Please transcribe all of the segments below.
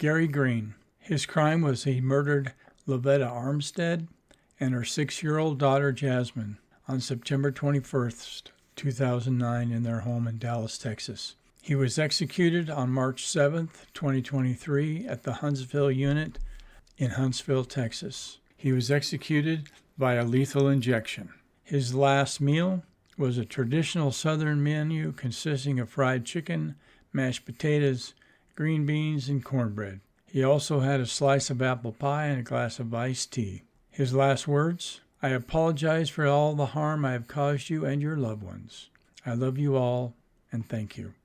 Gary Green. His crime was he murdered Lavetta Armstead and her 6-year-old daughter Jasmine on September 21st, 2009 in their home in Dallas, Texas. He was executed on March 7th, 2023 at the Huntsville unit in Huntsville, Texas. He was executed via lethal injection. His last meal was a traditional Southern menu consisting of fried chicken, mashed potatoes, green beans, and cornbread. He also had a slice of apple pie and a glass of iced tea. His last words: "I apologize for all the harm I have caused you and your loved ones. I love you all, and thank you."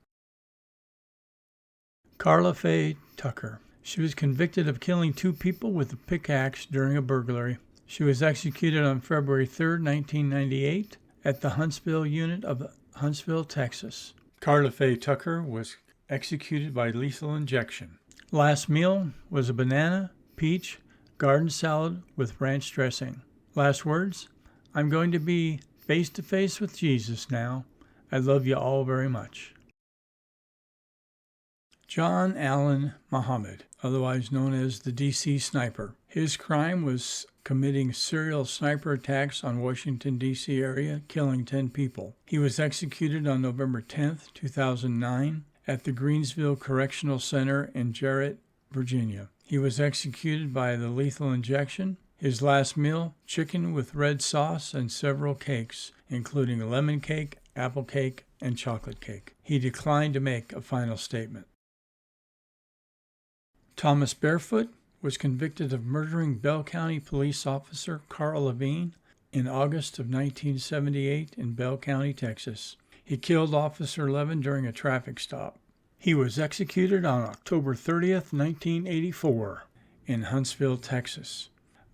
Karla Faye Tucker. She was convicted of killing 2 people with a pickaxe during a burglary. She was executed on February 3, 1998, at the Huntsville unit of Huntsville, Texas. Karla Faye Tucker was executed by lethal injection. Last meal was a banana, peach, garden salad with ranch dressing. Last words: "I'm going to be face to face with Jesus now. I love you all very much." John Allen Muhammad, otherwise known as the D.C. Sniper. His crime was committing serial sniper attacks on Washington, D.C. area, killing 10 people. He was executed on November 10, 2009, at the Greensville Correctional Center in Jarrett, Virginia. He was executed by the lethal injection. His last meal: chicken with red sauce and several cakes, including a lemon cake, apple cake, and chocolate cake. He declined to make a final statement. Thomas Barefoot was convicted of murdering Bell County police officer Carl Levine in August of 1978 in Bell County, Texas. He killed Officer Levin during a traffic stop. He was executed on October 30th, 1984 in Huntsville, Texas,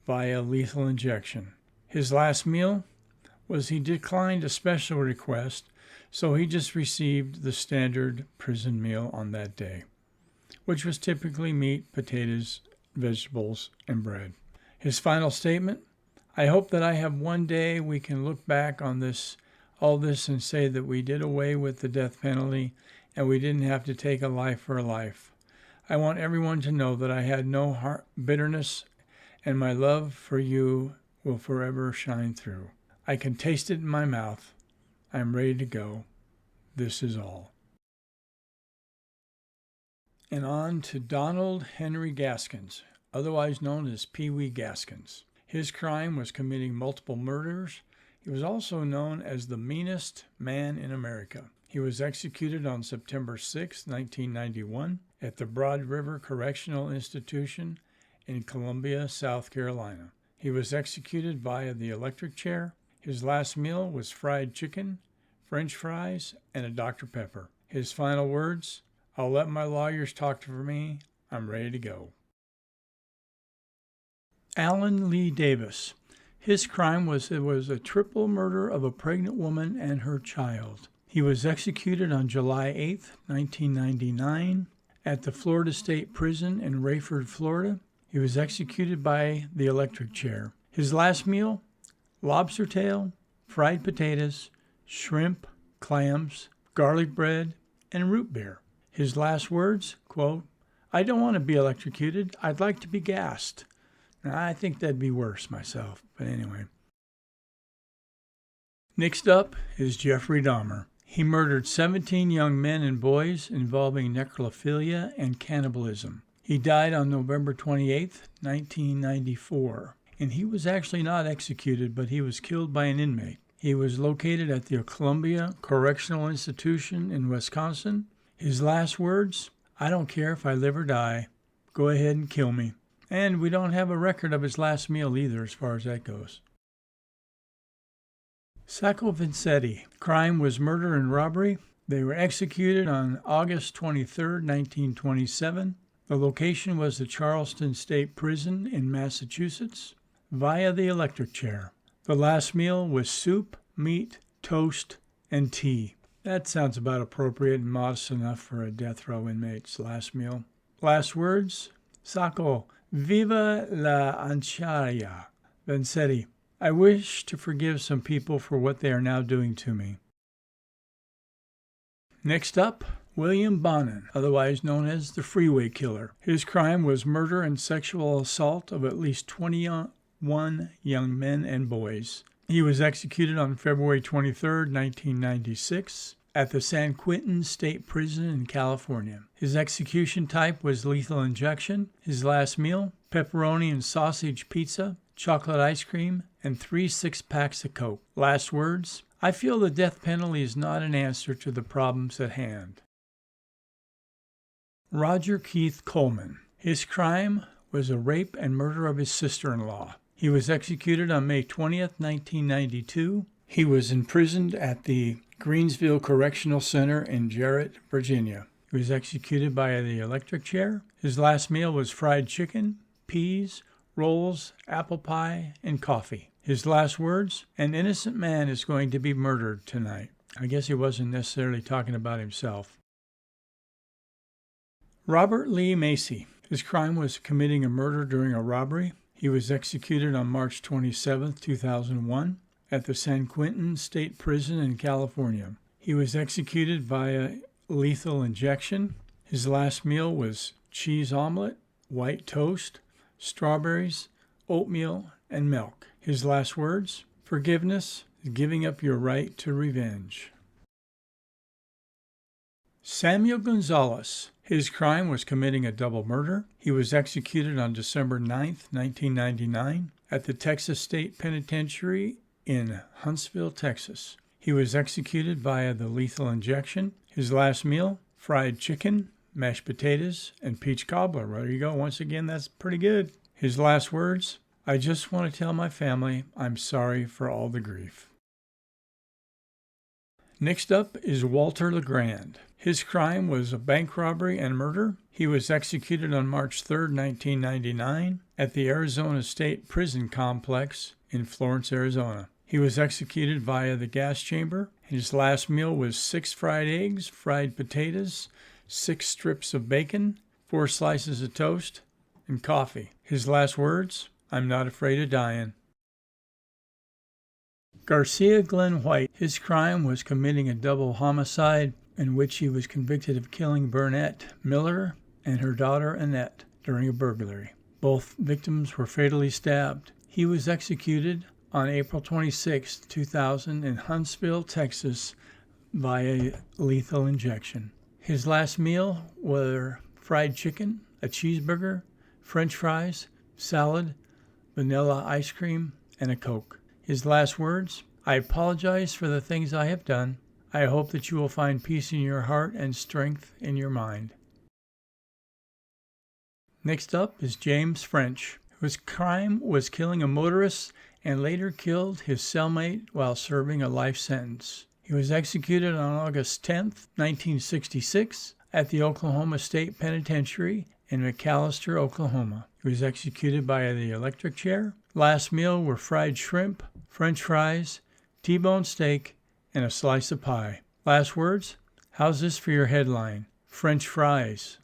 via lethal injection. His last meal was he declined a special request, so he just received the standard prison meal on that day, which was typically meat, potatoes, vegetables, and bread. His final statement: "I hope that I have one day we can look back on all this and say that we did away with the death penalty and we didn't have to take a life for a life. I want everyone to know that I had no bitterness, and my love for you will forever shine through. I can taste it in my mouth. I'm ready to go. This is all." And on to Donald Henry Gaskins, otherwise known as Pee Wee Gaskins. His crime was committing multiple murders. He was also known as the meanest man in America. He was executed on September 6, 1991, at the Broad River Correctional Institution in Columbia, South Carolina. He was executed via the electric chair. His last meal was fried chicken, French fries, and a Dr. Pepper. His final words: "I'll let my lawyers talk for me. I'm ready to go." Alan Lee Davis. His crime was a triple murder of a pregnant woman and her child. He was executed on July 8, 1999, at the Florida State Prison in Rayford, Florida. He was executed by the electric chair. His last meal: lobster tail, fried potatoes, shrimp, clams, garlic bread, and root beer. His last words, quote, "I don't want to be electrocuted. I'd like to be gassed." Now, I think that'd be worse myself, but anyway. Next up is Jeffrey Dahmer. He murdered 17 young men and boys involving necrophilia and cannibalism. He died on November 28, 1994, and he was actually not executed, but he was killed by an inmate. He was located at the Columbia Correctional Institution in Wisconsin. His last words: "I don't care if I live or die. Go ahead and kill me." And we don't have a record of his last meal either, as far as that goes. Sacco and Vanzetti. Crime was murder and robbery. They were executed on August 23, 1927. The location was the Charleston State Prison in Massachusetts, via the electric chair. The last meal was soup, meat, toast, and tea. That sounds about appropriate and modest enough for a death row inmate's last meal. Last words: "Sacco, viva la ancharia." Vanzetti: "I wish to forgive some people for what they are now doing to me." Next up, William Bonin, otherwise known as the Freeway Killer. His crime was murder and sexual assault of at least 21 young men and boys. He was executed on February 23, 1996, at the San Quentin State Prison in California. His execution type was lethal injection. His last meal, pepperoni and sausage pizza, chocolate ice cream, and 3 6-packs of Coke. Last words, I feel the death penalty is not an answer to the problems at hand. Roger Keith Coleman. His crime was a rape and murder of his sister-in-law. He was executed on May 20th, 1992. He was imprisoned at the Greensville Correctional Center in Jarrett, Virginia. He was executed by the electric chair. His last meal was fried chicken, peas, rolls, apple pie, and coffee. His last words, an innocent man is going to be murdered tonight. I guess he wasn't necessarily talking about himself. Robert Lee Massie. His crime was committing a murder during a robbery. He was executed on March 27, 2001, at the San Quentin State Prison in California. He was executed via lethal injection. His last meal was cheese omelet, white toast, strawberries, oatmeal, and milk. His last words, forgiveness is giving up your right to revenge. Samuel Gonzalez. His crime was committing a double murder. He was executed on December 9, 1999, at the Texas State Penitentiary in Huntsville, Texas. He was executed via the lethal injection. His last meal, fried chicken, mashed potatoes, and peach cobbler. There you go. Once again, that's pretty good. His last words, I just want to tell my family I'm sorry for all the grief. Next up is Walter LaGrand. His crime was a bank robbery and murder. He was executed on March 3, 1999, at the Arizona State Prison Complex in Florence, Arizona. He was executed via the gas chamber. His last meal was 6 fried eggs, fried potatoes, 6 strips of bacon, 4 slices of toast, and coffee. His last words, I'm not afraid of dying. Garcia Glen White. His crime was committing a double homicide in which he was convicted of killing Burnett Miller and her daughter Annette during a burglary. Both victims were fatally stabbed. He was executed on April 26, 2000 in Huntsville, Texas via lethal injection. His last meal were fried chicken, a cheeseburger, French fries, salad, vanilla ice cream, and a Coke. His last words, I apologize for the things I have done. I hope that you will find peace in your heart and strength in your mind. Next up is James French, whose crime was killing a motorist and later killed his cellmate while serving a life sentence. He was executed on August 10, 1966, at the Oklahoma State Penitentiary in McAlester, Oklahoma. He was executed by the electric chair. Last meal were fried shrimp, French fries, T-bone steak, and a slice of pie. Last words, how's this for your headline? French fries.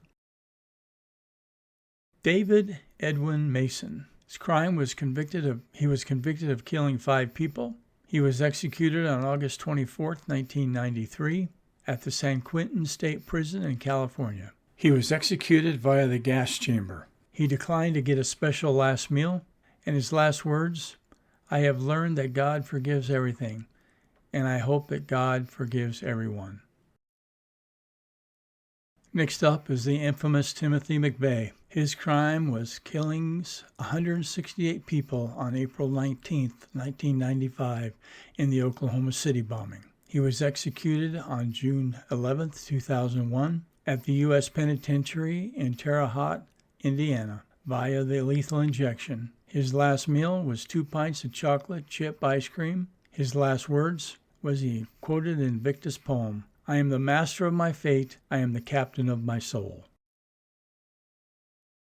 David Edwin Mason. His crime was convicted of killing 5 people. He was executed on August 24, 1993, at the San Quentin State Prison in California. He was executed via the gas chamber. He declined to get a special last meal, and his last words, I have learned that God forgives everything, and I hope that God forgives everyone. Next up is the infamous Timothy McVeigh. His crime was killing 168 people on April 19, 1995, in the Oklahoma City bombing. He was executed on June 11, 2001, at the U.S. Penitentiary in Terre Haute, Indiana, via the lethal injection. His last meal was 2 pints of chocolate chip ice cream. His last words was he quoted Invictus poem, I am the master of my fate, I am the captain of my soul.